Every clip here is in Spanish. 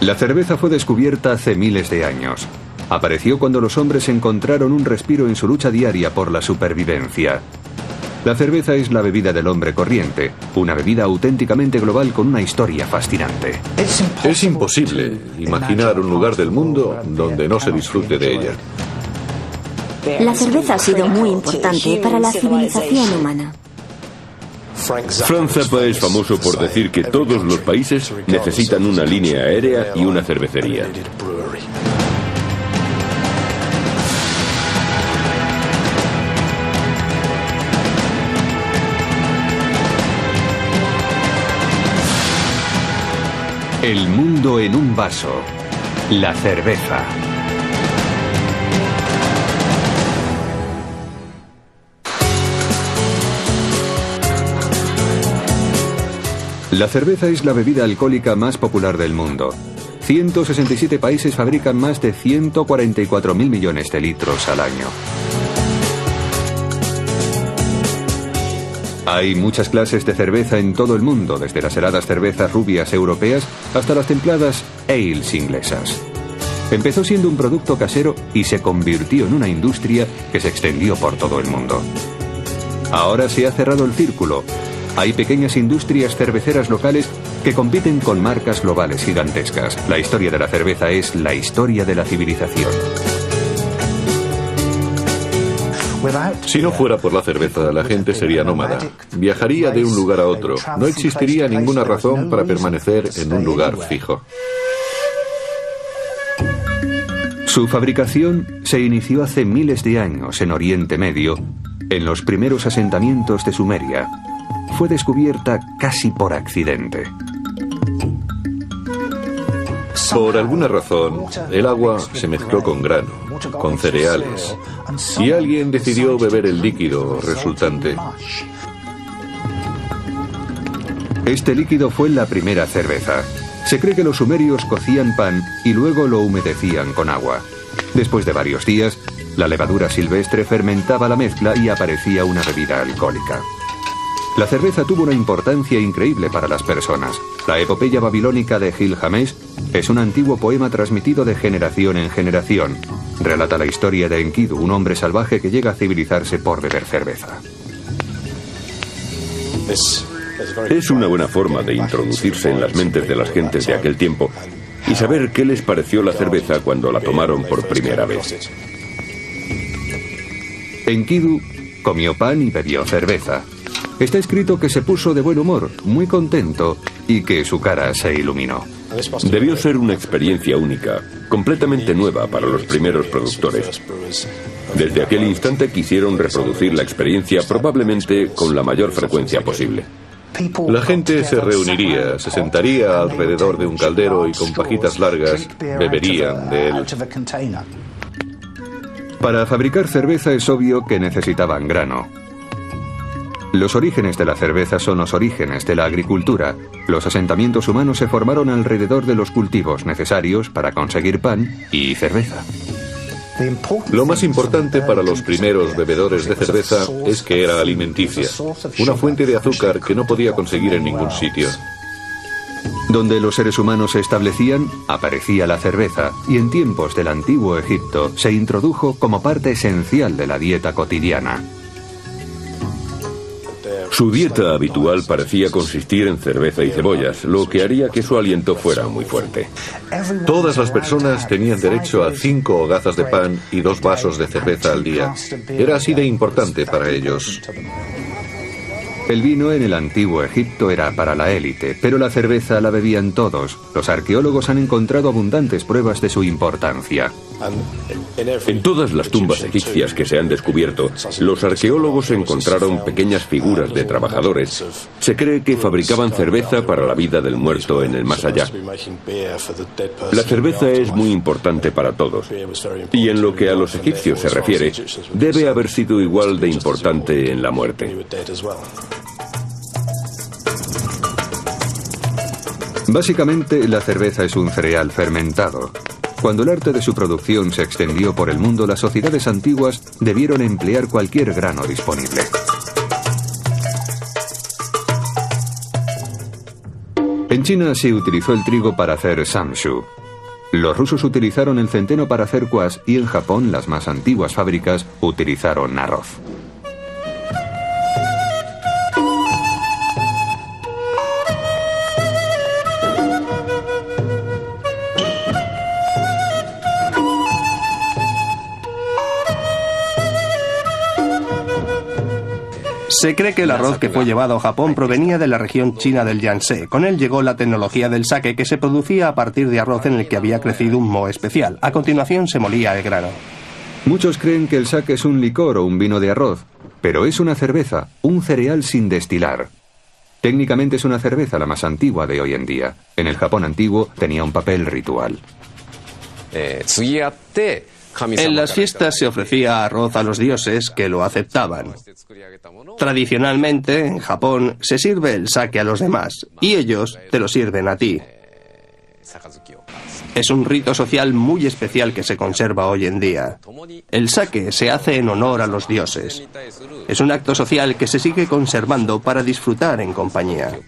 La cerveza fue descubierta hace miles de años. Apareció cuando los hombres encontraron un respiro en su lucha diaria por la supervivencia. La cerveza es la bebida del hombre corriente, una bebida auténticamente global con una historia fascinante. Es imposible imaginar un lugar del mundo donde no se disfrute de ella. La cerveza ha sido muy importante para la civilización humana. Frank Zappa es famoso por decir que todos los países necesitan una línea aérea y una cervecería. El mundo en un vaso. La cerveza. La cerveza es la bebida alcohólica más popular del mundo. 167 países fabrican más de 144.000 millones de litros al año. Hay muchas clases de cerveza en todo el mundo, desde las heladas cervezas rubias europeas hasta las templadas ales inglesas. Empezó siendo un producto casero y se convirtió en una industria que se extendió por todo el mundo. Ahora se ha cerrado el círculo. Hay pequeñas industrias cerveceras locales que compiten con marcas globales gigantescas. La historia de la cerveza es la historia de la civilización. Si no fuera por la cerveza, la gente sería nómada. Viajaría de un lugar a otro. No existiría ninguna razón para permanecer en un lugar fijo. Su fabricación se inició hace miles de años en Oriente Medio, en los primeros asentamientos de Sumeria. Fue descubierta casi por accidente. Por alguna razón, el agua se mezcló con grano, con cereales, y alguien decidió beber el líquido resultante. Este líquido fue la primera cerveza. Se cree que los sumerios cocían pan y luego lo humedecían con agua. Después de varios días, la levadura silvestre fermentaba la mezcla y aparecía una bebida alcohólica. La cerveza tuvo una importancia increíble para las personas. La epopeya babilónica de Gilgamesh es un antiguo poema transmitido de generación en generación. Relata la historia de Enkidu, un hombre salvaje que llega a civilizarse por beber cerveza. Es una buena forma de introducirse en las mentes de las gentes de aquel tiempo y saber qué les pareció la cerveza cuando la tomaron por primera vez. Enkidu comió pan y bebió cerveza. Está escrito que se puso de buen humor, muy contento, y que su cara se iluminó. Debió ser una experiencia única, completamente nueva para los primeros productores. Desde aquel instante quisieron reproducir la experiencia probablemente con la mayor frecuencia posible. La gente se reuniría, se sentaría alrededor de un caldero y con pajitas largas beberían de él. Para fabricar cerveza es obvio que necesitaban grano. Los orígenes de la cerveza son los orígenes de la agricultura. Los asentamientos humanos se formaron alrededor de los cultivos necesarios para conseguir pan y cerveza. Lo más importante para los primeros bebedores de cerveza es que era alimenticia, una fuente de azúcar que no podía conseguir en ningún sitio. Donde los seres humanos se establecían, aparecía la cerveza, y en tiempos del antiguo Egipto se introdujo como parte esencial de la dieta cotidiana. Su dieta habitual parecía consistir en cerveza y cebollas, lo que haría que su aliento fuera muy fuerte. Todas las personas tenían derecho a 5 hogazas de pan y 2 vasos de cerveza al día. Era así de importante para ellos. El vino en el antiguo Egipto era para la élite, pero la cerveza la bebían todos. Los arqueólogos han encontrado abundantes pruebas de su importancia. En todas las tumbas egipcias que se han descubierto, los arqueólogos encontraron pequeñas figuras de trabajadores. Se cree que fabricaban cerveza para la vida del muerto en el más allá. La cerveza es muy importante para todos, y en lo que a los egipcios se refiere, debe haber sido igual de importante en la muerte. Básicamente, la cerveza es un cereal fermentado. Cuando el arte de su producción se extendió por el mundo, las sociedades antiguas debieron emplear cualquier grano disponible. En China se utilizó el trigo para hacer samshu. Los rusos utilizaron el centeno para hacer kwas y en Japón las más antiguas fábricas utilizaron arroz. Se cree que el arroz que fue llevado a Japón provenía de la región china del Yangtze. Con él llegó la tecnología del sake, que se producía a partir de arroz en el que había crecido un moho especial. A continuación se molía el grano. Muchos creen que el sake es un licor o un vino de arroz, pero es una cerveza, un cereal sin destilar. Técnicamente es una cerveza la más antigua de hoy en día. En el Japón antiguo tenía un papel ritual. En las fiestas se ofrecía arroz a los dioses, que lo aceptaban. Tradicionalmente, en Japón, se sirve el sake a los demás, y ellos te lo sirven a ti. Es un rito social muy especial que se conserva hoy en día. El sake se hace en honor a los dioses. Es un acto social que se sigue conservando para disfrutar en compañía.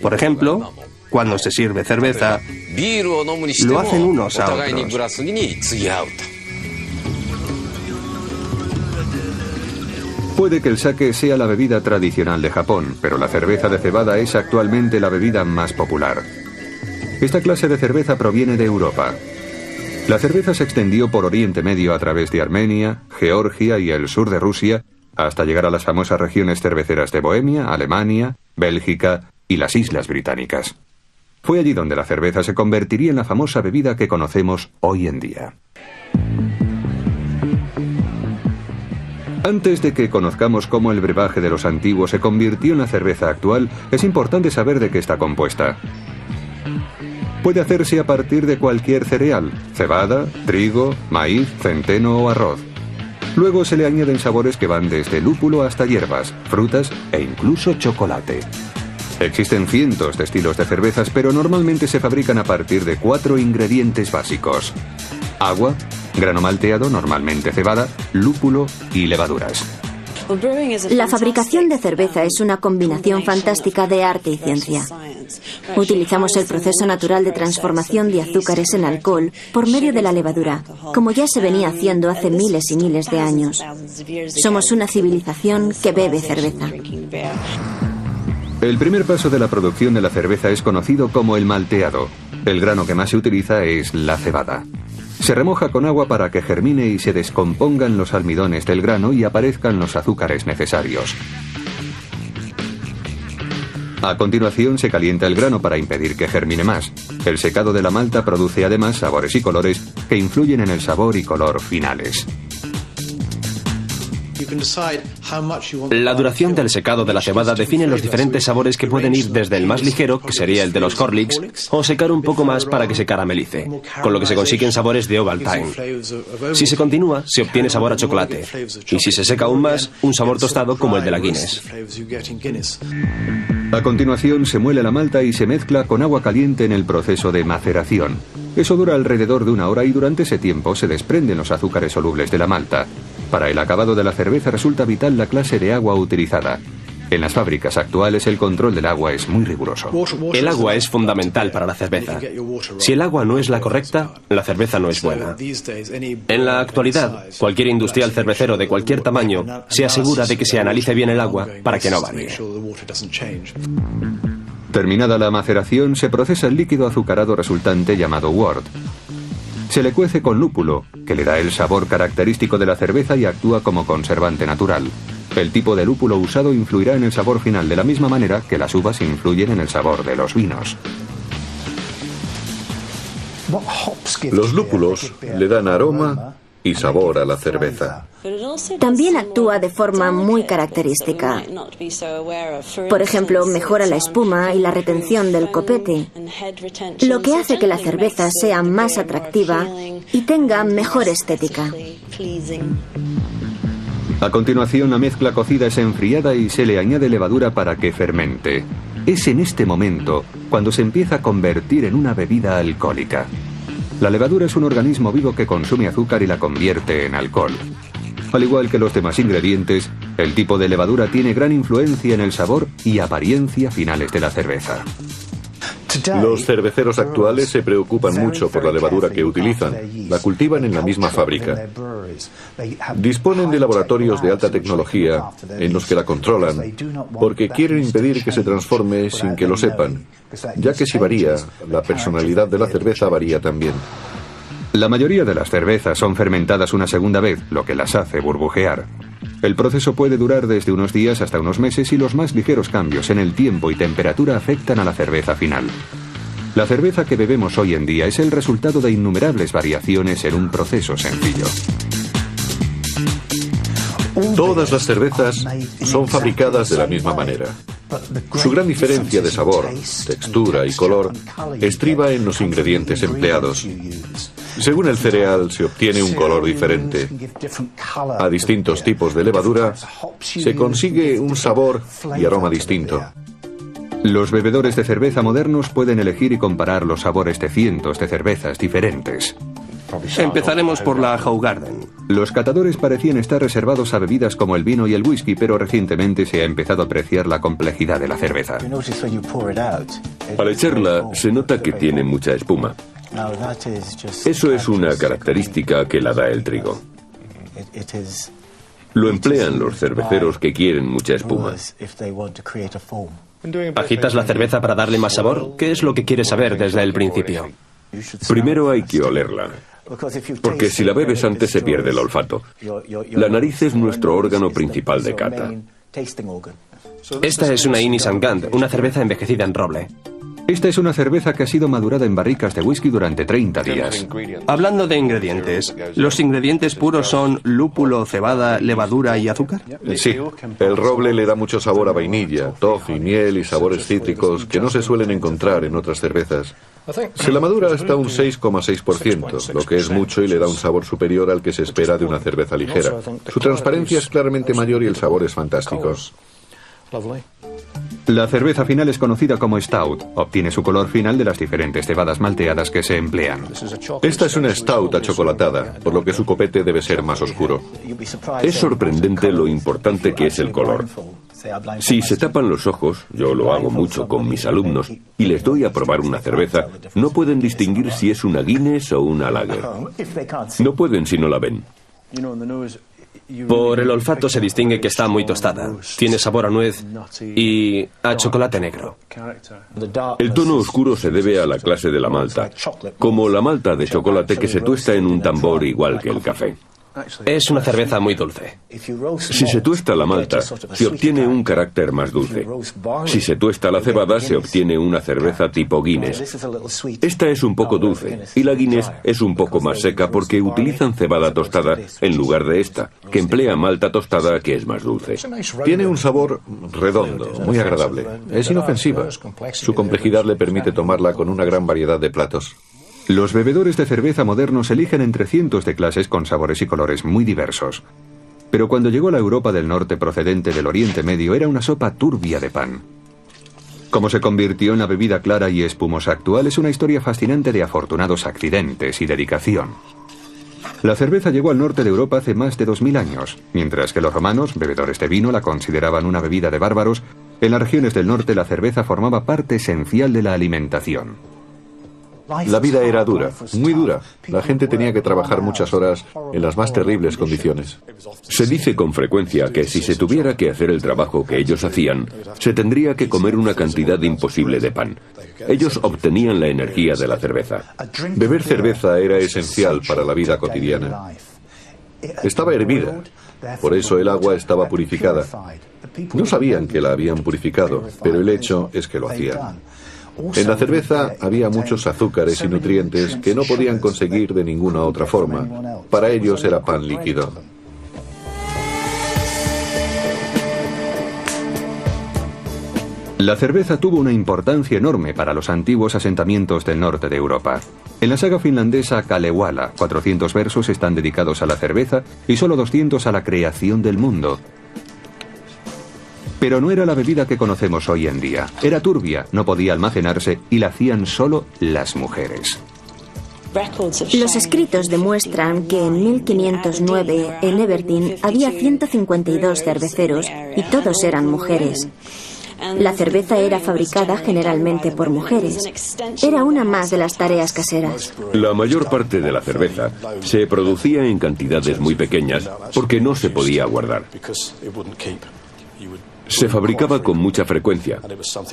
Por ejemplo, cuando se sirve cerveza, lo hacen unos a otros. Puede que el sake sea la bebida tradicional de Japón, pero la cerveza de cebada es actualmente la bebida más popular. Esta clase de cerveza proviene de Europa. La cerveza se extendió por Oriente Medio a través de Armenia, Georgia y el sur de Rusia, hasta llegar a las famosas regiones cerveceras de Bohemia, Alemania, Bélgica y las Islas Británicas. Fue allí donde la cerveza se convertiría en la famosa bebida que conocemos hoy en día. Antes de que conozcamos cómo el brebaje de los antiguos se convirtió en la cerveza actual, es importante saber de qué está compuesta. Puede hacerse a partir de cualquier cereal: cebada, trigo, maíz, centeno o arroz. Luego se le añaden sabores que van desde lúpulo hasta hierbas, frutas e incluso chocolate. Existen cientos de estilos de cervezas, pero normalmente se fabrican a partir de 4 ingredientes básicos: agua, grano malteado, normalmente cebada, lúpulo y levaduras. La fabricación de cerveza es una combinación fantástica de arte y ciencia. Utilizamos el proceso natural de transformación de azúcares en alcohol por medio de la levadura, como ya se venía haciendo hace miles y miles de años. Somos una civilización que bebe cerveza. El primer paso de la producción de la cerveza es conocido como el malteado. El grano que más se utiliza es la cebada. Se remoja con agua para que germine y se descompongan los almidones del grano y aparezcan los azúcares necesarios. A continuación se calienta el grano para impedir que germine más. El secado de la malta produce además sabores y colores que influyen en el sabor y color finales. La duración del secado de la cebada define los diferentes sabores que pueden ir desde el más ligero, que sería el de los Horlicks, o secar un poco más para que se caramelice, con lo que se consiguen sabores de Ovaltine. Si se continúa, se obtiene sabor a chocolate, y si se seca aún más, un sabor tostado como el de la Guinness. A continuación se muele la malta y se mezcla con agua caliente en el proceso de maceración. Eso dura alrededor de 1 hora y durante ese tiempo se desprenden los azúcares solubles de la malta. Para el acabado de la cerveza resulta vital la clase de agua utilizada. En las fábricas actuales el control del agua es muy riguroso. El agua es fundamental para la cerveza. Si el agua no es la correcta, la cerveza no es buena. En la actualidad, cualquier industrial cervecero de cualquier tamaño se asegura de que se analice bien el agua para que no varíe. Terminada la maceración, se procesa el líquido azucarado resultante llamado wort. Se le cuece con lúpulo, que le da el sabor característico de la cerveza y actúa como conservante natural. El tipo de lúpulo usado influirá en el sabor final de la misma manera que las uvas influyen en el sabor de los vinos. Los lúpulos le dan aroma y sabor a la cerveza. También actúa de forma muy característica. Por ejemplo, mejora la espuma y la retención del copete, lo que hace que la cerveza sea más atractiva y tenga mejor estética. A continuación, la mezcla cocida es enfriada y se le añade levadura para que fermente. Es en este momento cuando se empieza a convertir en una bebida alcohólica. La levadura es un organismo vivo que consume azúcar y la convierte en alcohol. Al igual que los demás ingredientes, el tipo de levadura tiene gran influencia en el sabor y apariencia finales de la cerveza. Los cerveceros actuales se preocupan mucho por la levadura que utilizan. La cultivan en la misma fábrica. Disponen de laboratorios de alta tecnología en los que la controlan, porque quieren impedir que se transforme sin que lo sepan, ya que si varía, la personalidad de la cerveza varía también. La mayoría de las cervezas son fermentadas una segunda vez, lo que las hace burbujear. El proceso puede durar desde unos días hasta unos meses y los más ligeros cambios en el tiempo y temperatura afectan a la cerveza final. La cerveza que bebemos hoy en día es el resultado de innumerables variaciones en un proceso sencillo. Todas las cervezas son fabricadas de la misma manera. Su gran diferencia de sabor, textura y color estriba en los ingredientes empleados. Según el cereal se obtiene un color diferente. A distintos tipos de levadura se consigue un sabor y aroma distinto. Los bebedores de cerveza modernos pueden elegir y comparar los sabores de cientos de cervezas diferentes. Empezaremos por la Hoegaarden. Los catadores parecían estar reservados a bebidas como el vino y el whisky, pero recientemente se ha empezado a apreciar la complejidad de la cerveza. Al echarla, se nota que tiene mucha espuma. Eso es una característica que la da el trigo. Lo emplean los cerveceros que quieren mucha espuma. ¿Agitas la cerveza para darle más sabor? ¿Qué es lo que quieres saber desde el principio? Primero hay que olerla, porque si la bebes antes se pierde el olfato. La nariz es nuestro órgano principal de cata. Esta es una Innis & Gund, una cerveza envejecida en roble. Esta es una cerveza que ha sido madurada en barricas de whisky durante 30 días. Hablando de ingredientes, ¿los ingredientes puros son lúpulo, cebada, levadura y azúcar? Sí, el roble le da mucho sabor a vainilla, toffee, miel y sabores cítricos que no se suelen encontrar en otras cervezas. Se la madura hasta un 6,6%, lo que es mucho y le da un sabor superior al que se espera de una cerveza ligera. Su transparencia es claramente mayor y el sabor es fantástico. La cerveza final es conocida como Stout. Obtiene su color final de las diferentes cebadas malteadas que se emplean. Esta es una Stout achocolatada, por lo que su copete debe ser más oscuro. Es sorprendente lo importante que es el color. Si se tapan los ojos, yo lo hago mucho con mis alumnos, y les doy a probar una cerveza, no pueden distinguir si es una Guinness o una Lager. No pueden si no la ven. Por el olfato se distingue que está muy tostada. Tiene sabor a nuez y a chocolate negro. El tono oscuro se debe a la clase de la malta, como la malta de chocolate que se tuesta en un tambor igual que el café. Es una cerveza muy dulce. Si se tuesta la malta, se obtiene un carácter más dulce. Si se tuesta la cebada, se obtiene una cerveza tipo Guinness. Esta es un poco dulce, y la Guinness es un poco más seca porque utilizan cebada tostada en lugar de esta, que emplea malta tostada que es más dulce. Tiene un sabor redondo, muy agradable. Es inofensiva. Su complejidad le permite tomarla con una gran variedad de platos. Los bebedores de cerveza modernos eligen entre cientos de clases con sabores y colores muy diversos. Pero cuando llegó la Europa del Norte procedente del Oriente Medio era una sopa turbia de pan. Cómo se convirtió en la bebida clara y espumosa actual es una historia fascinante de afortunados accidentes y dedicación. La cerveza llegó al norte de Europa hace más de 2000 años. Mientras que los romanos, bebedores de vino, la consideraban una bebida de bárbaros, en las regiones del norte la cerveza formaba parte esencial de la alimentación. La vida era dura, muy dura. La gente tenía que trabajar muchas horas en las más terribles condiciones. Se dice con frecuencia que si se tuviera que hacer el trabajo que ellos hacían, se tendría que comer una cantidad imposible de pan. Ellos obtenían la energía de la cerveza. Beber cerveza era esencial para la vida cotidiana. Estaba hervida, por eso el agua estaba purificada. No sabían que la habían purificado, pero el hecho es que lo hacían. En la cerveza había muchos azúcares y nutrientes que no podían conseguir de ninguna otra forma. Para ellos era pan líquido. La cerveza tuvo una importancia enorme para los antiguos asentamientos del norte de Europa. En la saga finlandesa Kalevala, 400 versos están dedicados a la cerveza y solo 200 a la creación del mundo. Pero no era la bebida que conocemos hoy en día. Era turbia, no podía almacenarse y la hacían solo las mujeres. Los escritos demuestran que en 1509 en Aberdeen había 152 cerveceros y todos eran mujeres. La cerveza era fabricada generalmente por mujeres. Era una más de las tareas caseras. La mayor parte de la cerveza se producía en cantidades muy pequeñas porque no se podía guardar. Se fabricaba con mucha frecuencia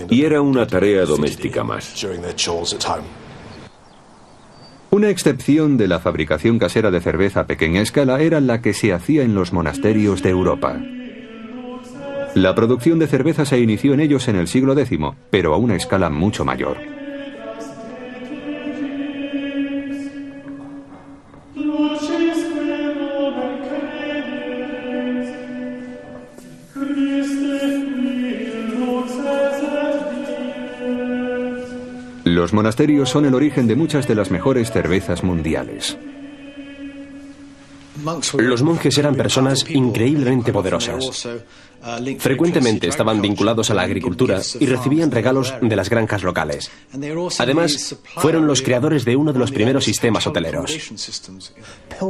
y era una tarea doméstica más. Una excepción de la fabricación casera de cerveza a pequeña escala era la que se hacía en los monasterios de Europa. La producción de cerveza se inició en ellos en el siglo X, pero a una escala mucho mayor. Los monasterios son el origen de muchas de las mejores cervezas mundiales. Los monjes eran personas increíblemente poderosas. Frecuentemente estaban vinculados a la agricultura y recibían regalos de las granjas locales. Además, fueron los creadores de uno de los primeros sistemas hoteleros.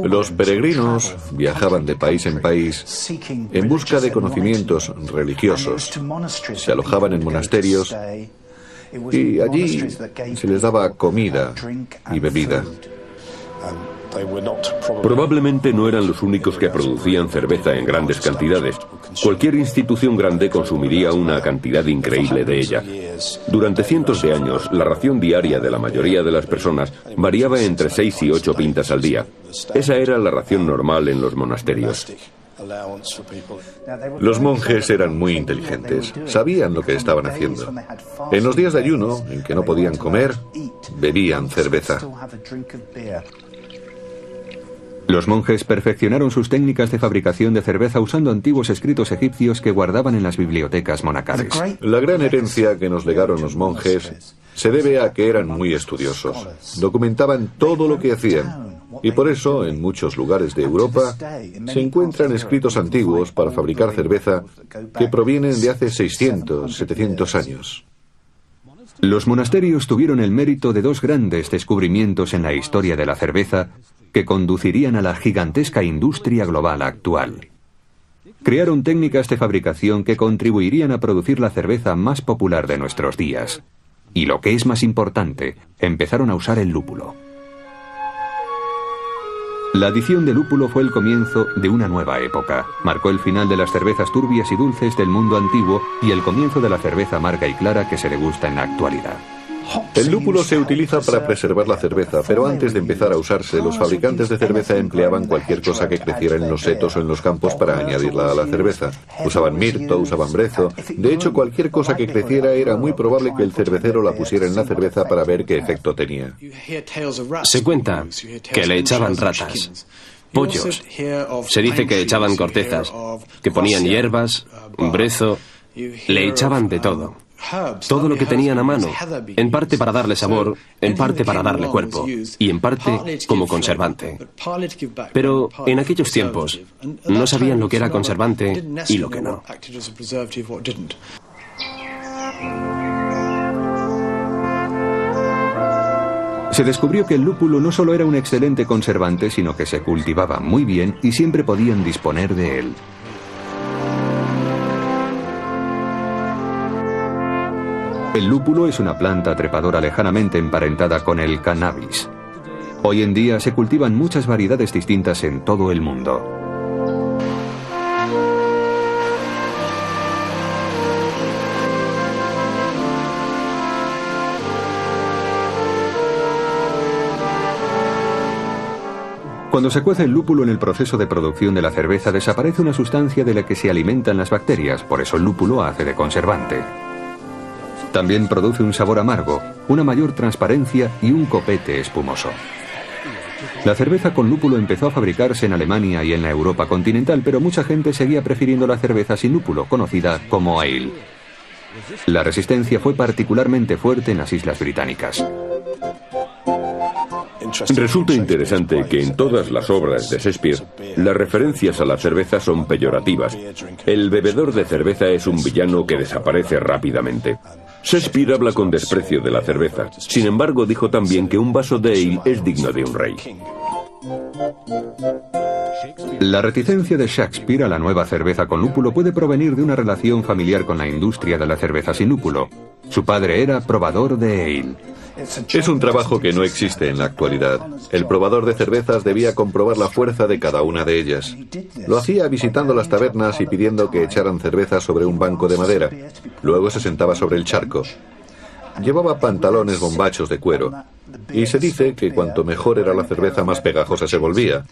Los peregrinos viajaban de país en país en busca de conocimientos religiosos. Se alojaban en monasterios y allí se les daba comida y bebida. Probablemente no eran los únicos que producían cerveza en grandes cantidades. Cualquier institución grande consumiría una cantidad increíble de ella. Durante cientos de años, la ración diaria de la mayoría de las personas variaba entre 6 y 8 pintas al día. Esa era la ración normal en los monasterios. Los monjes eran muy inteligentes, sabían lo que estaban haciendo. En los días de ayuno, en que no podían comer, bebían cerveza. Los monjes perfeccionaron sus técnicas de fabricación de cerveza usando antiguos escritos egipcios que guardaban en las bibliotecas monacales. La gran herencia que nos legaron los monjes se debe a que eran muy estudiosos. Documentaban todo lo que hacían. Y por eso, en muchos lugares de Europa, se encuentran escritos antiguos para fabricar cerveza que provienen de hace 600, 700 años. Los monasterios tuvieron el mérito de dos grandes descubrimientos en la historia de la cerveza que conducirían a la gigantesca industria global actual. Crearon técnicas de fabricación que contribuirían a producir la cerveza más popular de nuestros días. Y lo que es más importante, empezaron a usar el lúpulo. La adición de lúpulo fue el comienzo de una nueva época. Marcó el final de las cervezas turbias y dulces del mundo antiguo y el comienzo de la cerveza amarga y clara que se degusta en la actualidad. El lúpulo se utiliza para preservar la cerveza, pero antes de empezar a usarse, los fabricantes de cerveza empleaban cualquier cosa que creciera en los setos o en los campos para añadirla a la cerveza. Usaban mirto, usaban brezo. De hecho, cualquier cosa que creciera era muy probable que el cervecero la pusiera en la cerveza para ver qué efecto tenía. Se cuenta que le echaban ratas, pollos. Se dice que echaban cortezas, que ponían hierbas, brezo, le echaban de todo. Todo lo que tenían a mano, en parte para darle sabor, en parte para darle cuerpo, y en parte como conservante. Pero en aquellos tiempos no sabían lo que era conservante y lo que no. Se descubrió que el lúpulo no solo era un excelente conservante, sino que se cultivaba muy bien y siempre podían disponer de él. El lúpulo es una planta trepadora lejanamente emparentada con el cannabis. Hoy en día se cultivan muchas variedades distintas en todo el mundo. Cuando se cuece el lúpulo en el proceso de producción de la cerveza, desaparece una sustancia de la que se alimentan las bacterias, por eso el lúpulo hace de conservante. También produce un sabor amargo, una mayor transparencia y un copete espumoso. La cerveza con lúpulo empezó a fabricarse en Alemania y en la Europa continental, pero mucha gente seguía prefiriendo la cerveza sin lúpulo, conocida como ale. La resistencia fue particularmente fuerte en las Islas Británicas. Resulta interesante que en todas las obras de Shakespeare, las referencias a la cerveza son peyorativas. El bebedor de cerveza es un villano que desaparece rápidamente. Shakespeare habla con desprecio de la cerveza. Sin embargo, dijo también que un vaso de ale es digno de un rey. La reticencia de Shakespeare a la nueva cerveza con lúpulo puede provenir de una relación familiar con la industria de la cerveza sin lúpulo. Su padre era probador de ale. Es un trabajo que no existe en la actualidad. El probador de cervezas debía comprobar la fuerza de cada una de ellas. Lo hacía visitando las tabernas y pidiendo que echaran cerveza sobre un banco de madera. Luego se sentaba sobre el charco. Llevaba pantalones bombachos de cuero. Y se dice que cuanto mejor era la cerveza, más pegajosa se volvía.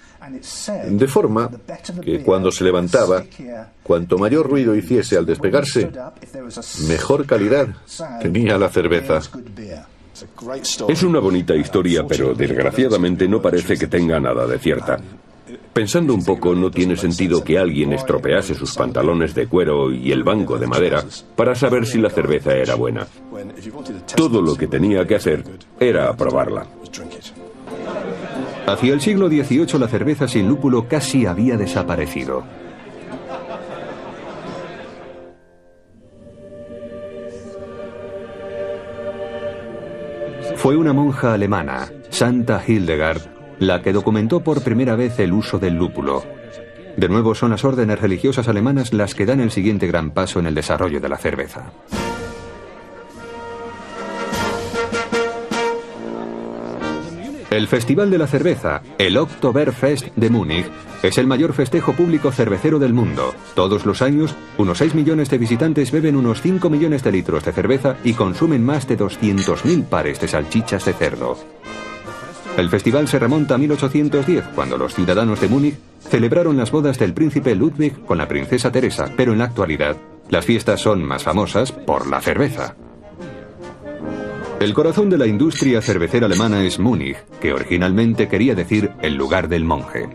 De forma que cuando se levantaba, cuanto mayor ruido hiciese al despegarse, mejor calidad tenía la cerveza. Es una bonita historia, pero desgraciadamente no parece que tenga nada de cierta. Pensando un poco, no tiene sentido que alguien estropease sus pantalones de cuero y el banco de madera para saber si la cerveza era buena. Todo lo que tenía que hacer era probarla. Hacia el siglo XVIII la cerveza sin lúpulo casi había desaparecido. Fue una monja alemana, Santa Hildegard, la que documentó por primera vez el uso del lúpulo. De nuevo son las órdenes religiosas alemanas las que dan el siguiente gran paso en el desarrollo de la cerveza. El Festival de la Cerveza, el Oktoberfest de Múnich, es el mayor festejo público cervecero del mundo. Todos los años, unos 6 millones de visitantes beben unos 5 millones de litros de cerveza y consumen más de 200.000 pares de salchichas de cerdo. El festival se remonta a 1810, cuando los ciudadanos de Múnich celebraron las bodas del príncipe Ludwig con la princesa Teresa, pero en la actualidad, las fiestas son más famosas por la cerveza. El corazón de la industria cervecera alemana es Múnich, que originalmente quería decir el lugar del monje.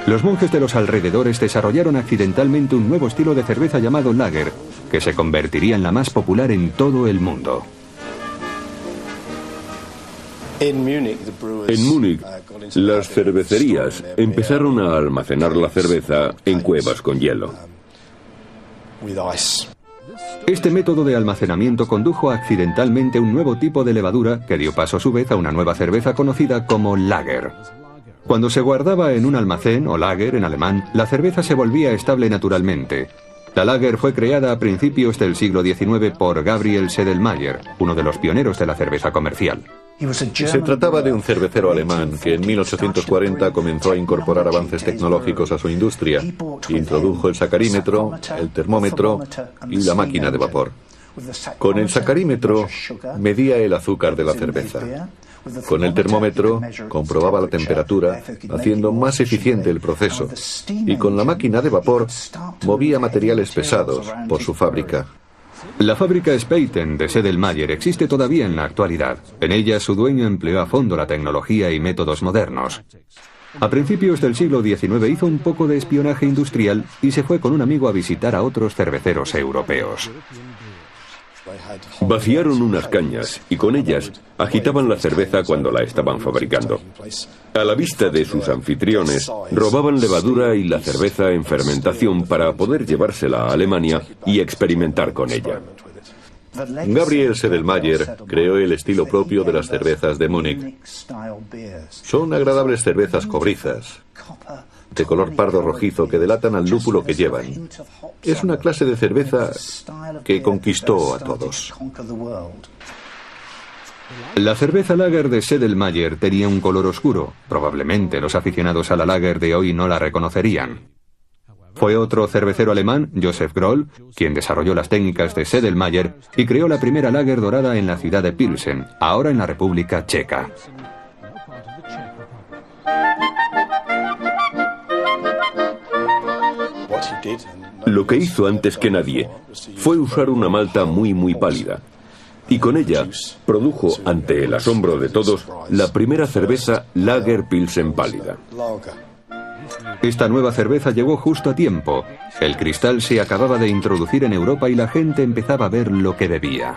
Los monjes de los alrededores desarrollaron accidentalmente un nuevo estilo de cerveza llamado lager, que se convertiría en la más popular en todo el mundo. En Múnich, las cervecerías empezaron a almacenar la cerveza en cuevas con hielo. Este método de almacenamiento condujo accidentalmente un nuevo tipo de levadura que dio paso a su vez a una nueva cerveza conocida como lager. Cuando se guardaba en un almacén, o lager en alemán, la cerveza se volvía estable naturalmente. La lager fue creada a principios del siglo XIX por Gabriel Sedlmayr, uno de los pioneros de la cerveza comercial. Se trataba de un cervecero alemán que en 1840 comenzó a incorporar avances tecnológicos a su industria. Introdujo el sacarímetro, el termómetro y la máquina de vapor. Con el sacarímetro medía el azúcar de la cerveza. Con el termómetro comprobaba la temperatura, haciendo más eficiente el proceso. Y con la máquina de vapor movía materiales pesados por su fábrica. La fábrica Speiten de Sedlmayr existe todavía en la actualidad. En ella su dueño empleó a fondo la tecnología y métodos modernos. A principios del siglo XIX hizo un poco de espionaje industrial y se fue con un amigo a visitar a otros cerveceros europeos. Vaciaron unas cañas y con ellas agitaban la cerveza cuando la estaban fabricando. A la vista de sus anfitriones, robaban levadura y la cerveza en fermentación para poder llevársela a Alemania y experimentar con ella. Gabriel Sedlmayr creó el estilo propio de las cervezas de Múnich. Son agradables cervezas cobrizas, de color pardo rojizo que delatan al lúpulo que llevan. Es una clase de cerveza que conquistó a todos. La cerveza lager de Sedlmayr tenía un color oscuro. Probablemente los aficionados a la lager de hoy no la reconocerían. Fue otro cervecero alemán, Josef Groll, quien desarrolló las técnicas de Sedlmayr y creó la primera lager dorada en la ciudad de Pilsen, ahora en la República Checa. Lo que hizo antes que nadie fue usar una malta muy pálida. Y con ella produjo, ante el asombro de todos, la primera cerveza Lager Pilsen pálida. Esta nueva cerveza llegó justo a tiempo. El cristal se acababa de introducir en Europa y la gente empezaba a ver lo que bebía.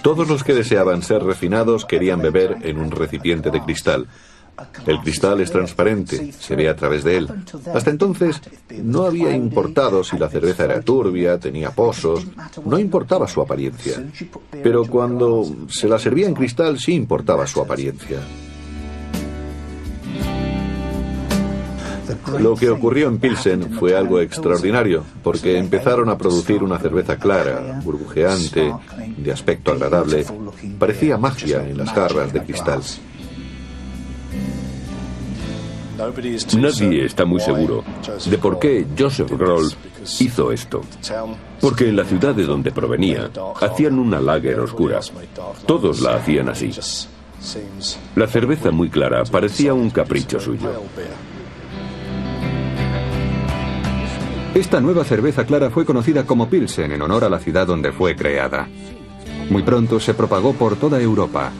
Todos los que deseaban ser refinados querían beber en un recipiente de cristal. El cristal es transparente, se ve a través de él. Hasta entonces no había importado si la cerveza era turbia, tenía pozos, no importaba su apariencia. Pero cuando se la servía en cristal sí importaba su apariencia. Lo que ocurrió en Pilsen fue algo extraordinario, porque empezaron a producir una cerveza clara, burbujeante, de aspecto agradable. Parecía magia en las jarras de cristal. Nadie está muy seguro de por qué Joseph Groll hizo esto. Porque en la ciudad de donde provenía, hacían una lager oscura. Todos la hacían así. La cerveza muy clara parecía un capricho suyo. Esta nueva cerveza clara fue conocida como Pilsen en honor a la ciudad donde fue creada. Muy pronto se propagó por toda Europa.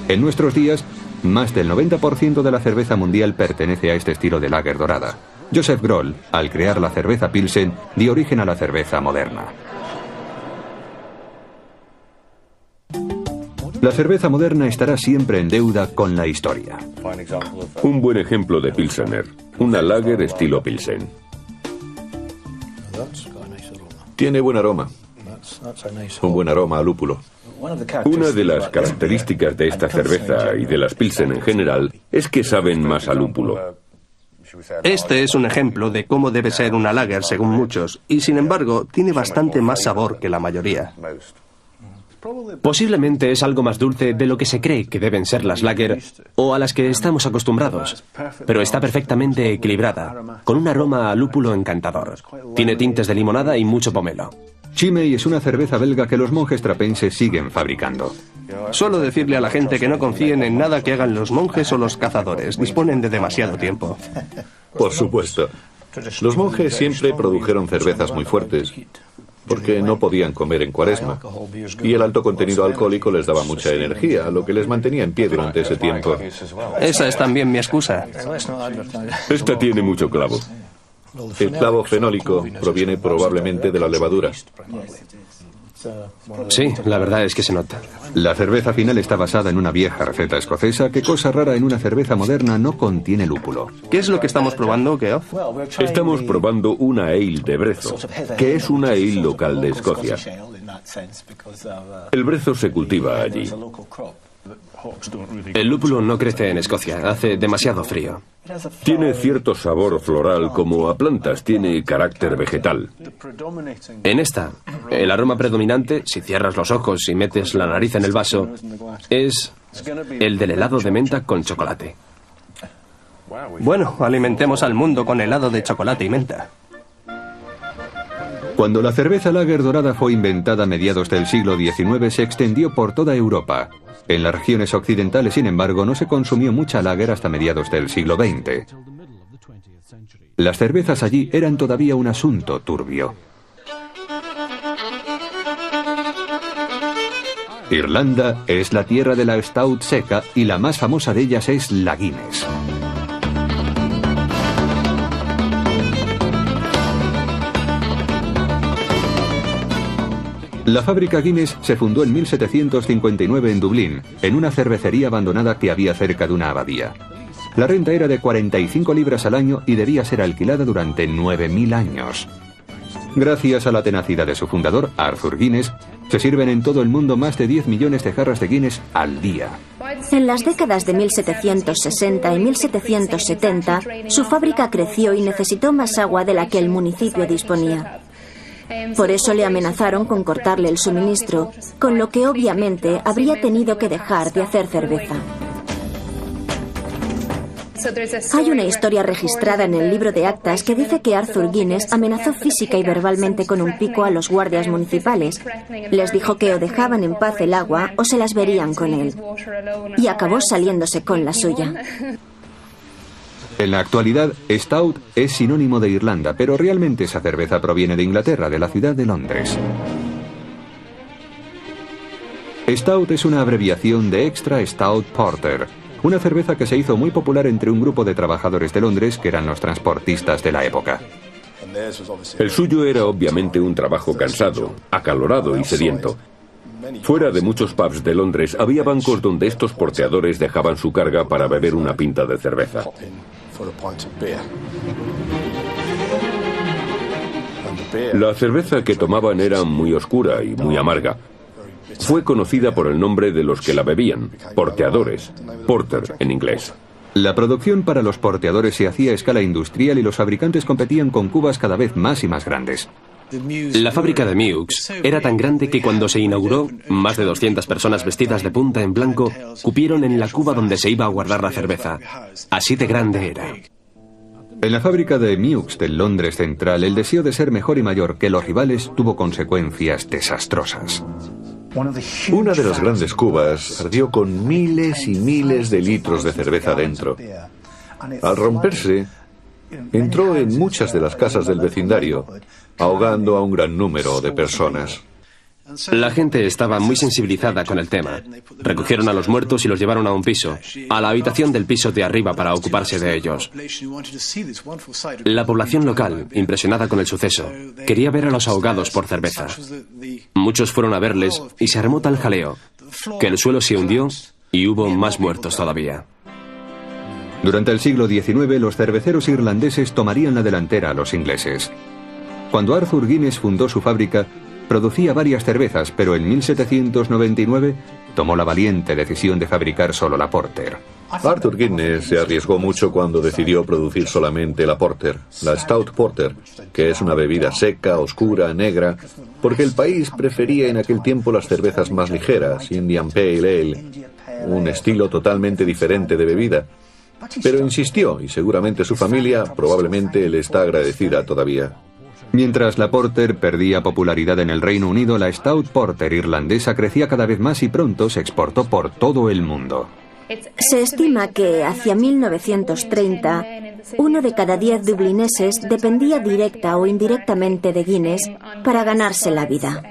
En nuestros días, más del 90% de la cerveza mundial pertenece a este estilo de lager dorada. Joseph Groll, al crear la cerveza Pilsen, dio origen a la cerveza moderna. La cerveza moderna estará siempre en deuda con la historia. Un buen ejemplo de Pilsener, una lager estilo Pilsen. Tiene buen aroma. Un buen aroma a lúpulo. Una de las características de esta cerveza y de las Pilsen en general es que saben más a lúpulo. Este es un ejemplo de cómo debe ser una lager según muchos, y sin embargo tiene bastante más sabor que la mayoría. Posiblemente es algo más dulce de lo que se cree que deben ser las lager o a las que estamos acostumbrados, pero está perfectamente equilibrada, con un aroma a lúpulo encantador. Tiene tintes de limonada y mucho pomelo. Chimay es una cerveza belga que los monjes trapenses siguen fabricando. Suelo decirle a la gente que no confíen en nada que hagan los monjes o los cazadores, disponen de demasiado tiempo. Por supuesto. Los monjes siempre produjeron cervezas muy fuertes, porque no podían comer en Cuaresma, y el alto contenido alcohólico les daba mucha energía, lo que les mantenía en pie durante ese tiempo. Esa es también mi excusa. Esta tiene mucho clavo. El clavo fenólico proviene probablemente de la levadura. Sí, la verdad es que se nota. La cerveza final está basada en una vieja receta escocesa que, cosa rara en una cerveza moderna, no contiene lúpulo. ¿Qué es lo que estamos probando, Geoff? Estamos probando una ale de brezo, que es una ale local de Escocia. El brezo se cultiva allí. El lúpulo no crece en Escocia, hace demasiado frío. Tiene cierto sabor floral como a plantas, tiene carácter vegetal. En esta, el aroma predominante, si cierras los ojos y metes la nariz en el vaso, es el del helado de menta con chocolate. Bueno, alimentemos al mundo con helado de chocolate y menta. Cuando la cerveza lager dorada fue inventada a mediados del siglo XIX, se extendió por toda Europa. En las regiones occidentales, sin embargo, no se consumió mucha lager hasta mediados del siglo XX. Las cervezas allí eran todavía un asunto turbio. Irlanda es la tierra de la stout seca y la más famosa de ellas es la Guinness. La fábrica Guinness se fundó en 1759 en Dublín, en una cervecería abandonada que había cerca de una abadía. La renta era de 45 libras al año y debía ser alquilada durante 9.000 años. Gracias a la tenacidad de su fundador, Arthur Guinness, se sirven en todo el mundo más de 10 millones de jarras de Guinness al día. En las décadas de 1760 y 1770, su fábrica creció y necesitó más agua de la que el municipio disponía. Por eso le amenazaron con cortarle el suministro, con lo que obviamente habría tenido que dejar de hacer cerveza. Hay una historia registrada en el libro de actas que dice que Arthur Guinness amenazó física y verbalmente con un pico a los guardias municipales. Les dijo que o dejaban en paz el agua o se las verían con él. Y acabó saliéndose con la suya. En la actualidad, Stout es sinónimo de Irlanda, pero realmente esa cerveza proviene de Inglaterra, de la ciudad de Londres. Stout es una abreviación de Extra Stout Porter, una cerveza que se hizo muy popular entre un grupo de trabajadores de Londres que eran los transportistas de la época. El suyo era obviamente un trabajo cansado, acalorado y sediento. Fuera de muchos pubs de Londres había bancos donde estos porteadores dejaban su carga para beber una pinta de cerveza. La cerveza que tomaban era muy oscura y muy amarga. Fue conocida por el nombre de los que la bebían, porteadores, porter en inglés. La producción para los porteadores se hacía a escala industrial y los fabricantes competían con cubas cada vez más y más grandes. La fábrica de Meux era tan grande que cuando se inauguró, más de 200 personas vestidas de punta en blanco cupieron en la cuba donde se iba a guardar la cerveza. Así de grande era. En la fábrica de Meux del Londres Central, el deseo de ser mejor y mayor que los rivales tuvo consecuencias desastrosas. Una de las grandes cubas ardió con miles y miles de litros de cerveza dentro. Al romperse, entró en muchas de las casas del vecindario, ahogando a un gran número de personas. La gente estaba muy sensibilizada con el tema. Recogieron a los muertos y los llevaron a un piso, a la habitación del piso de arriba para ocuparse de ellos. La población local, impresionada con el suceso, quería ver a los ahogados por cerveza. Muchos fueron a verles y se armó tal jaleo que el suelo se hundió y hubo más muertos todavía. Durante el siglo XIX, los cerveceros irlandeses tomarían la delantera a los ingleses. Cuando Arthur Guinness fundó su fábrica, producía varias cervezas, pero en 1799 tomó la valiente decisión de fabricar solo la Porter. Arthur Guinness se arriesgó mucho cuando decidió producir solamente la Porter, la Stout Porter, que es una bebida seca, oscura, negra, porque el país prefería en aquel tiempo las cervezas más ligeras, Indian Pale Ale, un estilo totalmente diferente de bebida. Pero insistió, y seguramente su familia probablemente le está agradecida todavía. Mientras la Porter perdía popularidad en el Reino Unido, la Stout Porter irlandesa crecía cada vez más y pronto se exportó por todo el mundo. Se estima que hacia 1930, 1 de cada 10 dublineses dependía directa o indirectamente de Guinness para ganarse la vida.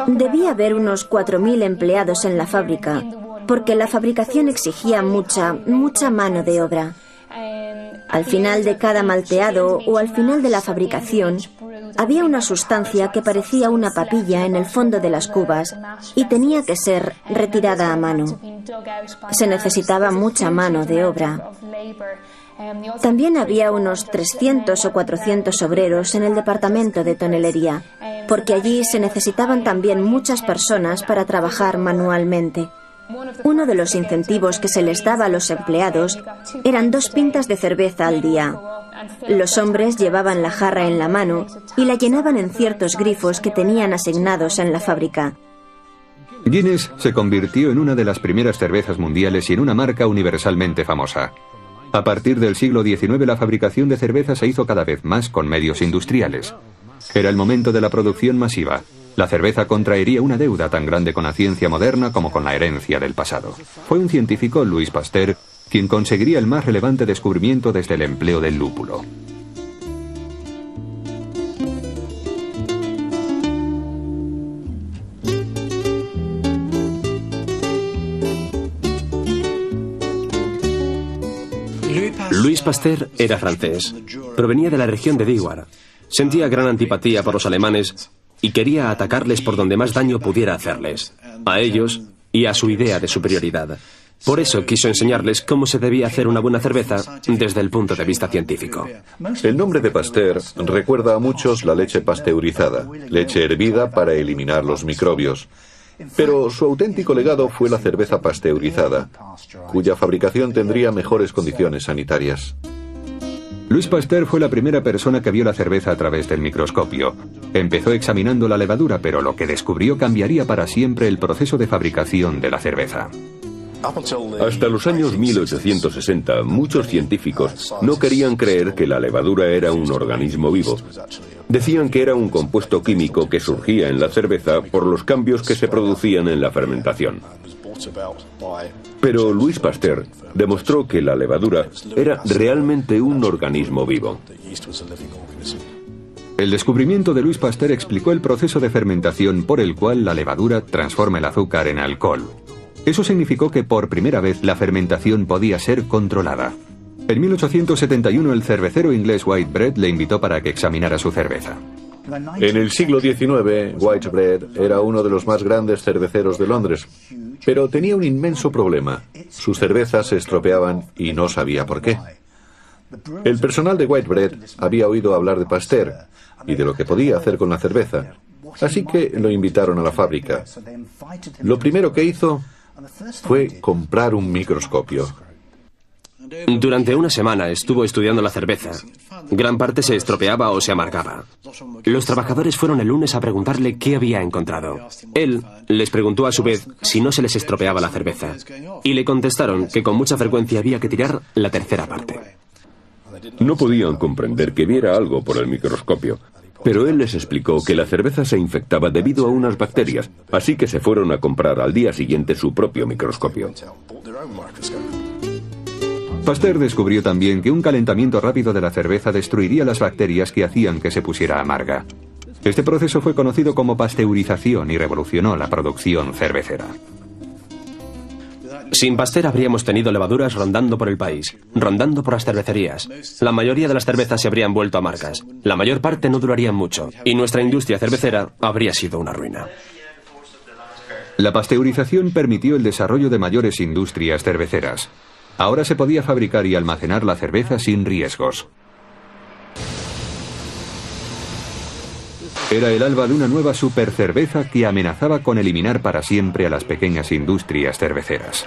Debía haber unos 4.000 empleados en la fábrica, porque la fabricación exigía mucha mano de obra. Al final de cada malteado o al final de la fabricación, había una sustancia que parecía una papilla en el fondo de las cubas y tenía que ser retirada a mano. Se necesitaba mucha mano de obra. También había unos 300 o 400 obreros en el departamento de tonelería, porque allí se necesitaban también muchas personas para trabajar manualmente. Uno de los incentivos que se les daba a los empleados eran 2 pintas de cerveza al día. Los hombres llevaban la jarra en la mano y la llenaban en ciertos grifos que tenían asignados en la fábrica. Guinness se convirtió en una de las primeras cervezas mundiales y en una marca universalmente famosa. A partir del siglo XIX, la fabricación de cerveza se hizo cada vez más con medios industriales. Era el momento de la producción masiva. La cerveza contraería una deuda tan grande con la ciencia moderna como con la herencia del pasado. Fue un científico, Louis Pasteur, quien conseguiría el más relevante descubrimiento desde el empleo del lúpulo. Louis Pasteur era francés. Provenía de la región de Diois. Sentía gran antipatía por los alemanes y quería atacarles por donde más daño pudiera hacerles, a ellos y a su idea de superioridad. Por eso quiso enseñarles cómo se debía hacer una buena cerveza desde el punto de vista científico. El nombre de Pasteur recuerda a muchos la leche pasteurizada, leche hervida para eliminar los microbios. Pero su auténtico legado fue la cerveza pasteurizada, cuya fabricación tendría mejores condiciones sanitarias. Louis Pasteur fue la primera persona que vio la cerveza a través del microscopio. Empezó examinando la levadura, pero lo que descubrió cambiaría para siempre el proceso de fabricación de la cerveza. Hasta los años 1860, muchos científicos no querían creer que la levadura era un organismo vivo. Decían que era un compuesto químico que surgía en la cerveza por los cambios que se producían en la fermentación. Pero Louis Pasteur demostró que la levadura era realmente un organismo vivo. El descubrimiento de Louis Pasteur explicó el proceso de fermentación por el cual la levadura transforma el azúcar en alcohol. Eso significó que por primera vez la fermentación podía ser controlada. En 1871 el cervecero inglés Whitbread le invitó para que examinara su cerveza. En el siglo XIX, Whitbread era uno de los más grandes cerveceros de Londres, pero tenía un inmenso problema. Sus cervezas se estropeaban y no sabía por qué. El personal de Whitbread había oído hablar de Pasteur y de lo que podía hacer con la cerveza, así que lo invitaron a la fábrica. Lo primero que hizo fue comprar un microscopio. Durante una semana estuvo estudiando la cerveza. Gran parte se estropeaba o se amargaba. Los trabajadores fueron el lunes a preguntarle qué había encontrado. Él les preguntó a su vez si no se les estropeaba la cerveza. Y le contestaron que con mucha frecuencia había que tirar la tercera parte. No podían comprender que viera algo por el microscopio, pero él les explicó que la cerveza se infectaba debido a unas bacterias, así que se fueron a comprar al día siguiente su propio microscopio. Pasteur descubrió también que un calentamiento rápido de la cerveza destruiría las bacterias que hacían que se pusiera amarga. Este proceso fue conocido como pasteurización y revolucionó la producción cervecera. Sin Pasteur habríamos tenido levaduras rondando por el país, rondando por las cervecerías. La mayoría de las cervezas se habrían vuelto amargas. La mayor parte no durarían mucho, y nuestra industria cervecera habría sido una ruina. La pasteurización permitió el desarrollo de mayores industrias cerveceras. Ahora se podía fabricar y almacenar la cerveza sin riesgos. Era el alba de una nueva supercerveza que amenazaba con eliminar para siempre a las pequeñas industrias cerveceras.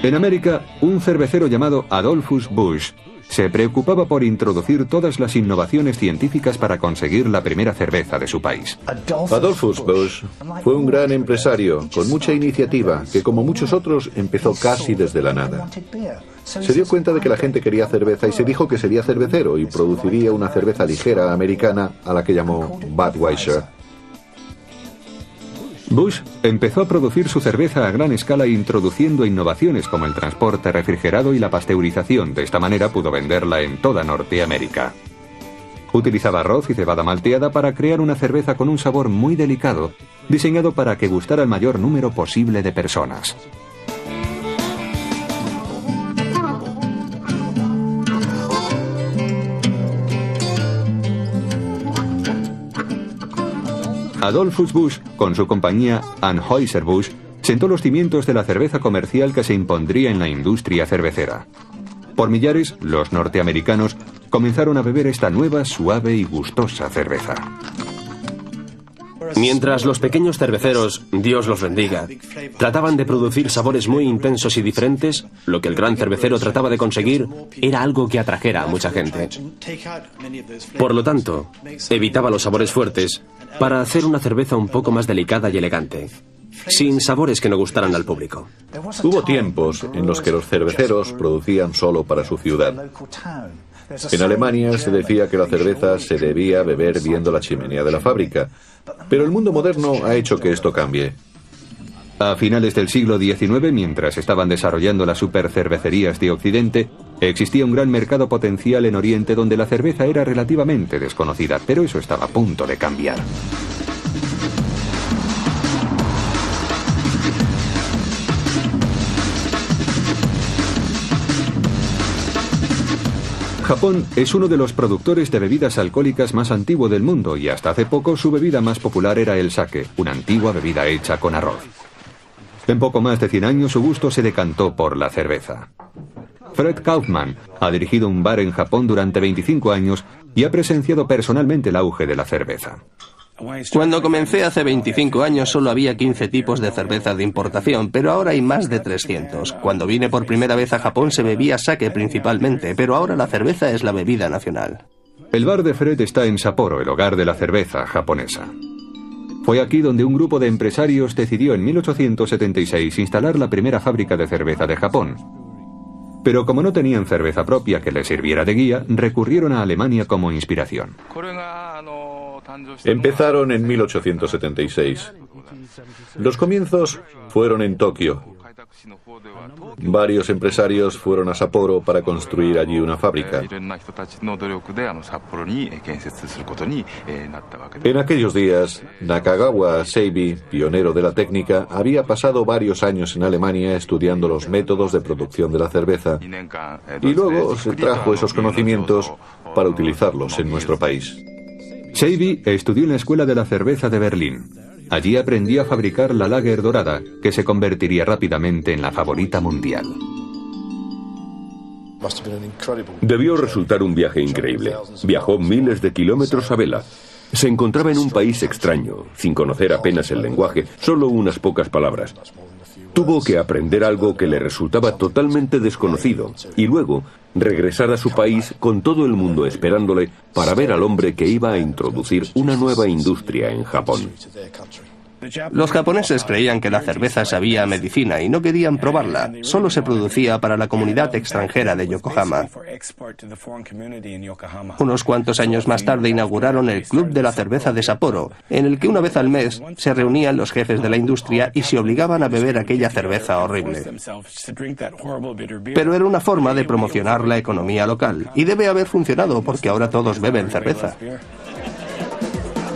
En América, un cervecero llamado Adolphus Busch se preocupaba por introducir todas las innovaciones científicas para conseguir la primera cerveza de su país. Adolphus Busch fue un gran empresario con mucha iniciativa que, como muchos otros, empezó casi desde la nada. Se dio cuenta de que la gente quería cerveza y se dijo que sería cervecero y produciría una cerveza ligera americana a la que llamó Budweiser. Busch empezó a producir su cerveza a gran escala introduciendo innovaciones como el transporte refrigerado y la pasteurización. De esta manera pudo venderla en toda Norteamérica. Utilizaba arroz y cebada malteada para crear una cerveza con un sabor muy delicado, diseñado para que gustara al mayor número posible de personas. Adolphus Busch, con su compañía Anheuser-Busch, sentó los cimientos de la cerveza comercial que se impondría en la industria cervecera. Por millares, los norteamericanos comenzaron a beber esta nueva, suave y gustosa cerveza. Mientras los pequeños cerveceros, Dios los bendiga, trataban de producir sabores muy intensos y diferentes, lo que el gran cervecero trataba de conseguir era algo que atrajera a mucha gente. Por lo tanto, evitaba los sabores fuertes para hacer una cerveza un poco más delicada y elegante, sin sabores que no gustaran al público. Hubo tiempos en los que los cerveceros producían solo para su ciudad. En Alemania se decía que la cerveza se debía beber viendo la chimenea de la fábrica, pero el mundo moderno ha hecho que esto cambie. A finales del siglo XIX, mientras estaban desarrollando las supercervecerías de Occidente, existía un gran mercado potencial en Oriente donde la cerveza era relativamente desconocida, pero eso estaba a punto de cambiar. Japón es uno de los productores de bebidas alcohólicas más antiguo del mundo y hasta hace poco su bebida más popular era el sake, una antigua bebida hecha con arroz. En poco más de 100 años su gusto se decantó por la cerveza. Fred Kaufman ha dirigido un bar en Japón durante 25 años y ha presenciado personalmente el auge de la cerveza. Cuando comencé hace 25 años solo había 15 tipos de cerveza de importación, pero ahora hay más de 300. Cuando vine por primera vez a Japón se bebía sake principalmente, pero ahora la cerveza es la bebida nacional. El bar de Fred está en Sapporo, el hogar de la cerveza japonesa. Fue aquí donde un grupo de empresarios decidió en 1876 instalar la primera fábrica de cerveza de Japón. Pero como no tenían cerveza propia que les sirviera de guía, recurrieron a Alemania como inspiración. Empezaron en 1876. Los comienzos fueron en Tokio. Varios empresarios fueron a Sapporo para construir allí una fábrica. En aquellos días, Nakagawa Seibi, pionero de la técnica, había pasado varios años en Alemania estudiando los métodos de producción de la cerveza y luego se trajo esos conocimientos para utilizarlos en nuestro país. Seibi estudió en la Escuela de la Cerveza de Berlín. Allí aprendió a fabricar la Lager dorada, que se convertiría rápidamente en la favorita mundial. Debió resultar un viaje increíble. Viajó miles de kilómetros a vela. Se encontraba en un país extraño, sin conocer apenas el lenguaje, solo unas pocas palabras. Tuvo que aprender algo que le resultaba totalmente desconocido y luego regresar a su país con todo el mundo esperándole para ver al hombre que iba a introducir una nueva industria en Japón. Los japoneses creían que la cerveza sabía a medicina y no querían probarla. Solo se producía para la comunidad extranjera de Yokohama. Unos cuantos años más tarde inauguraron el Club de la Cerveza de Sapporo, en el que una vez al mes se reunían los jefes de la industria y se obligaban a beber aquella cerveza horrible. Pero era una forma de promocionar la economía local, y debe haber funcionado porque ahora todos beben cerveza.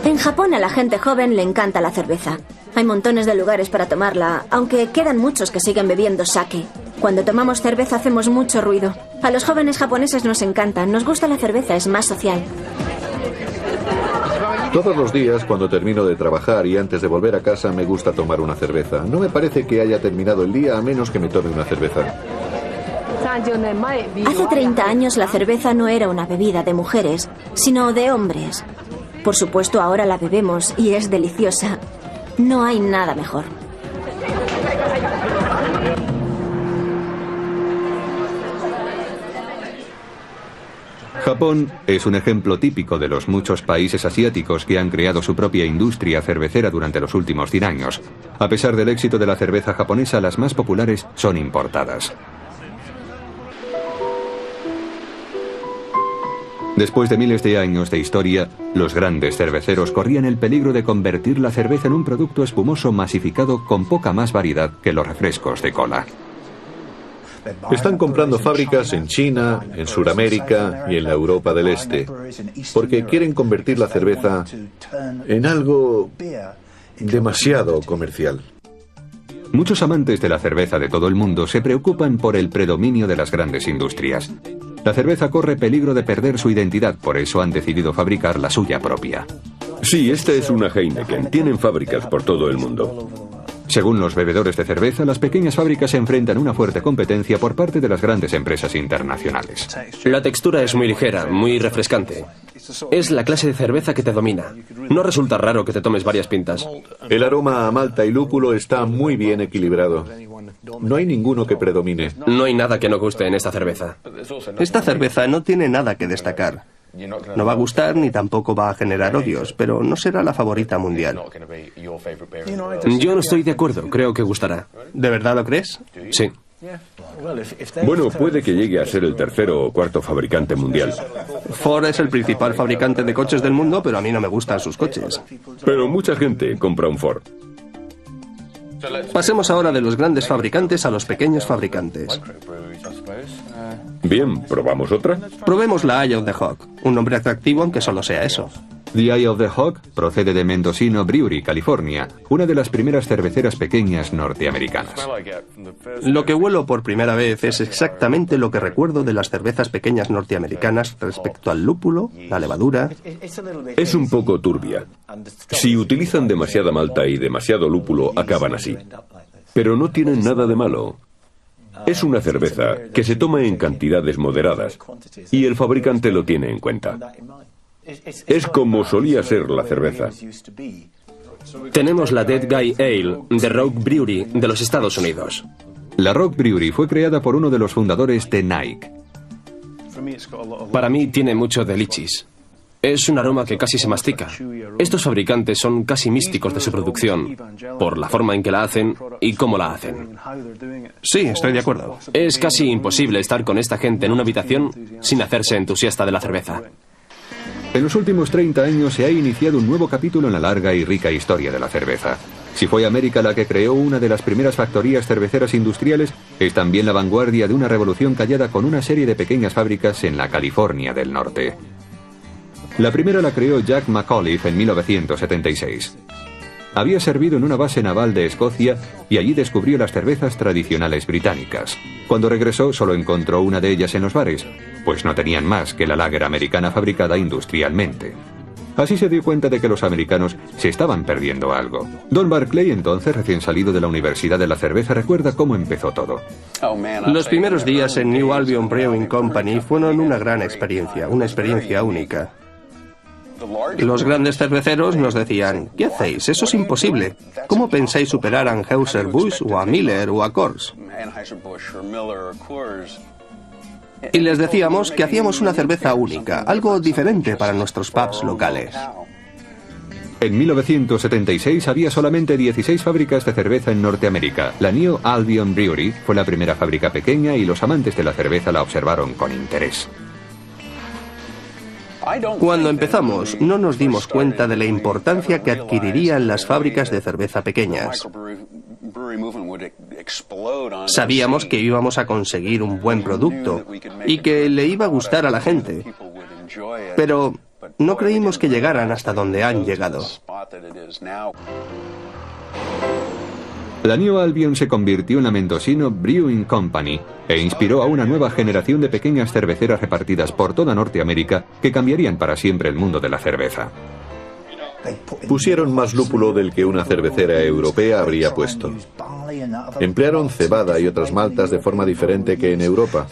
En Japón a la gente joven le encanta la cerveza. Hay montones de lugares para tomarla, aunque quedan muchos que siguen bebiendo sake. Cuando tomamos cerveza hacemos mucho ruido. A los jóvenes japoneses nos encanta, nos gusta la cerveza, es más social. Todos los días, cuando termino de trabajar y antes de volver a casa, me gusta tomar una cerveza. No me parece que haya terminado el día a menos que me tome una cerveza. Hace 30 años la cerveza no era una bebida de mujeres, sino de hombres. Por supuesto, ahora la bebemos y es deliciosa. No hay nada mejor. Japón es un ejemplo típico de los muchos países asiáticos que han creado su propia industria cervecera durante los últimos 100 años. A pesar del éxito de la cerveza japonesa, las más populares son importadas. Después de miles de años de historia, los grandes cerveceros corrían el peligro de convertir la cerveza en un producto espumoso masificado con poca más variedad que los refrescos de cola. Están comprando fábricas en China, en Sudamérica y en la Europa del Este, porque quieren convertir la cerveza en algo demasiado comercial. Muchos amantes de la cerveza de todo el mundo se preocupan por el predominio de las grandes industrias. La cerveza corre peligro de perder su identidad, por eso han decidido fabricar la suya propia. Sí, esta es una Heineken. Tienen fábricas por todo el mundo. Según los bebedores de cerveza, las pequeñas fábricas se enfrentan a una fuerte competencia por parte de las grandes empresas internacionales. La textura es muy ligera, muy refrescante. Es la clase de cerveza que te domina. No resulta raro que te tomes varias pintas. El aroma a malta y lúpulo está muy bien equilibrado. No hay ninguno que predomine. No hay nada que no guste en esta cerveza. Esta cerveza no tiene nada que destacar. No va a gustar ni tampoco va a generar odios, pero no será la favorita mundial. Yo no estoy de acuerdo, creo que gustará. ¿De verdad lo crees? Sí. Bueno, puede que llegue a ser el tercero o cuarto fabricante mundial. Ford es el principal fabricante de coches del mundo, pero a mí no me gustan sus coches. Pero mucha gente compra un Ford. Pasemos ahora de los grandes fabricantes a los pequeños fabricantes. Bien, ¿probamos otra? Probemos la Eye of the Hawk, un nombre atractivo aunque solo sea eso. The Eye of the Hawk procede de Mendocino Brewery, California, una de las primeras cerveceras pequeñas norteamericanas. Lo que huelo por primera vez es exactamente lo que recuerdo de las cervezas pequeñas norteamericanas respecto al lúpulo, la levadura. Es un poco turbia. Si utilizan demasiada malta y demasiado lúpulo, acaban así. Pero no tienen nada de malo. Es una cerveza que se toma en cantidades moderadas y el fabricante lo tiene en cuenta. Es como solía ser la cerveza. Tenemos la Dead Guy Ale de Rogue Brewery de los Estados Unidos. La Rogue Brewery fue creada por uno de los fundadores de Nike. Para mí tiene mucho de lichis. Es un aroma que casi se mastica. Estos fabricantes son casi místicos de su producción, por la forma en que la hacen y cómo la hacen. Sí, estoy de acuerdo. Es casi imposible estar con esta gente en una habitación sin hacerse entusiasta de la cerveza. En los últimos 30 años se ha iniciado un nuevo capítulo en la larga y rica historia de la cerveza. Si fue América la que creó una de las primeras factorías cerveceras industriales, es también la vanguardia de una revolución callada con una serie de pequeñas fábricas en la California del Norte. La primera la creó Jack McAuliffe en 1976. Había servido en una base naval de Escocia y allí descubrió las cervezas tradicionales británicas. Cuando regresó solo encontró una de ellas en los bares, pues no tenían más que la lager americana fabricada industrialmente. Así se dio cuenta de que los americanos se estaban perdiendo algo. Don Barclay, entonces recién salido de la Universidad de la Cerveza, recuerda cómo empezó todo. Los primeros días en New Albion Brewing Company fueron una gran experiencia, una experiencia única. Los grandes cerveceros nos decían: ¿qué hacéis? Eso es imposible. ¿Cómo pensáis superar a Anheuser-Busch o a Miller o a Coors? Y les decíamos que hacíamos una cerveza única, algo diferente para nuestros pubs locales. En 1976 había solamente 16 fábricas de cerveza en Norteamérica. La New Albion Brewery fue la primera fábrica pequeña y los amantes de la cerveza la observaron con interés. Cuando empezamos, no nos dimos cuenta de la importancia que adquirirían las fábricas de cerveza pequeñas. Sabíamos que íbamos a conseguir un buen producto y que le iba a gustar a la gente, pero no creímos que llegaran hasta donde han llegado. La New Albion se convirtió en la Mendocino Brewing Company e inspiró a una nueva generación de pequeñas cerveceras repartidas por toda Norteamérica que cambiarían para siempre el mundo de la cerveza. Pusieron más lúpulo del que una cervecera europea habría puesto. Emplearon cebada y otras maltas de forma diferente que en Europa.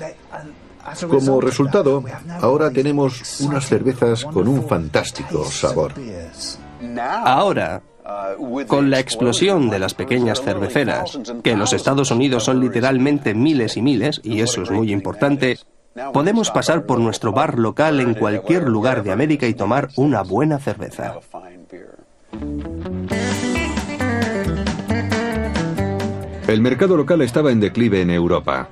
Como resultado, ahora tenemos unas cervezas con un fantástico sabor. Ahora, con la explosión de las pequeñas cerveceras, que en los Estados Unidos son literalmente miles y miles, y eso es muy importante, podemos pasar por nuestro bar local en cualquier lugar de América y tomar una buena cerveza. El mercado local estaba en declive en Europa.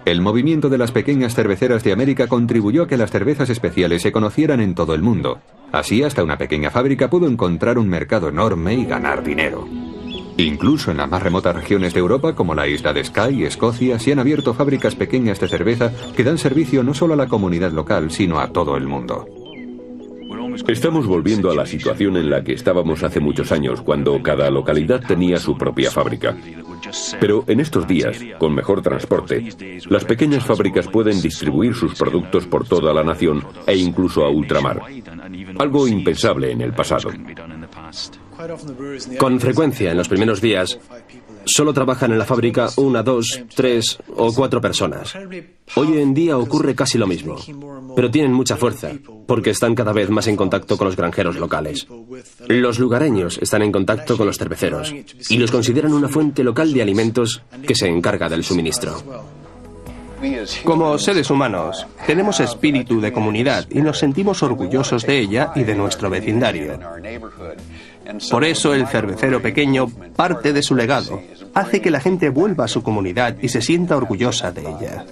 El movimiento de las pequeñas cerveceras de América contribuyó a que las cervezas especiales se conocieran en todo el mundo. Así, hasta una pequeña fábrica pudo encontrar un mercado enorme y ganar dinero. Incluso en las más remotas regiones de Europa, como la isla de Skye y Escocia, se han abierto fábricas pequeñas de cerveza que dan servicio no solo a la comunidad local, sino a todo el mundo. Estamos volviendo a la situación en la que estábamos hace muchos años, cuando cada localidad tenía su propia fábrica. Pero en estos días, con mejor transporte, las pequeñas fábricas pueden distribuir sus productos por toda la nación e incluso a ultramar. Algo impensable en el pasado. Con frecuencia, en los primeros días, solo trabajan en la fábrica 1, 2, 3 o 4 personas. Hoy en día ocurre casi lo mismo, pero tienen mucha fuerza, porque están cada vez más en contacto con los granjeros locales. Los lugareños están en contacto con los cerveceros y los consideran una fuente local de alimentos que se encarga del suministro. Como seres humanos, tenemos espíritu de comunidad y nos sentimos orgullosos de ella y de nuestro vecindario. Por eso el cervecero pequeño parte de su legado, hace que la gente vuelva a su comunidad y se sienta orgullosa de ella.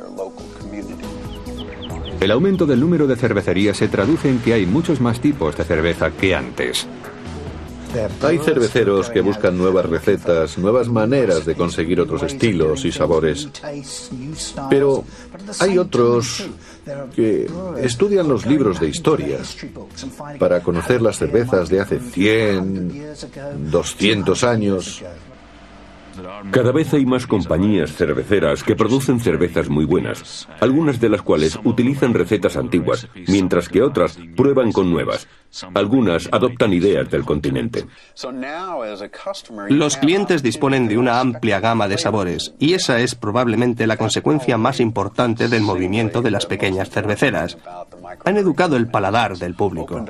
El aumento del número de cervecerías se traduce en que hay muchos más tipos de cerveza que antes. Hay cerveceros que buscan nuevas recetas, nuevas maneras de conseguir otros estilos y sabores. Pero hay otros que estudian los libros de historia para conocer las cervezas de hace 100, 200 años. Cada vez hay más compañías cerveceras que producen cervezas muy buenas, algunas de las cuales utilizan recetas antiguas, mientras que otras prueban con nuevas. Algunas adoptan ideas del continente. Los clientes disponen de una amplia gama de sabores, y esa es probablemente la consecuencia más importante del movimiento de las pequeñas cerveceras. Han educado el paladar del público.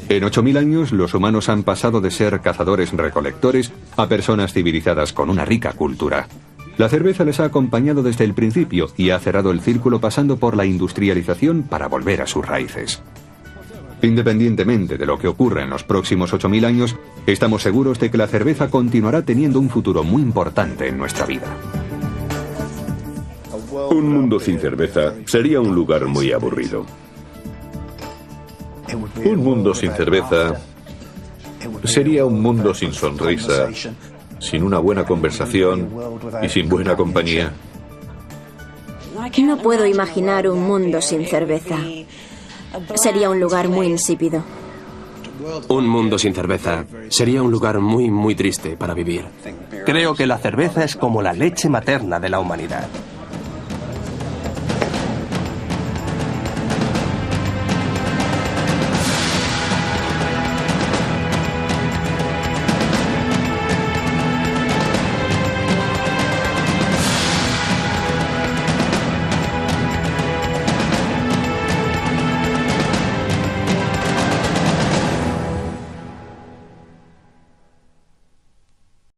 En 8000 años, los humanos han pasado de ser cazadores-recolectores a personas civilizadas con una rica cultura. La cerveza les ha acompañado desde el principio y ha cerrado el círculo pasando por la industrialización para volver a sus raíces. Independientemente de lo que ocurra en los próximos 8000 años, estamos seguros de que la cerveza continuará teniendo un futuro muy importante en nuestra vida. Un mundo sin cerveza sería un lugar muy aburrido. Un mundo sin cerveza sería un mundo sin sonrisa, sin una buena conversación y sin buena compañía. No puedo imaginar un mundo sin cerveza. Sería un lugar muy insípido. Un mundo sin cerveza sería un lugar muy, muy triste para vivir. Creo que la cerveza es como la leche materna de la humanidad.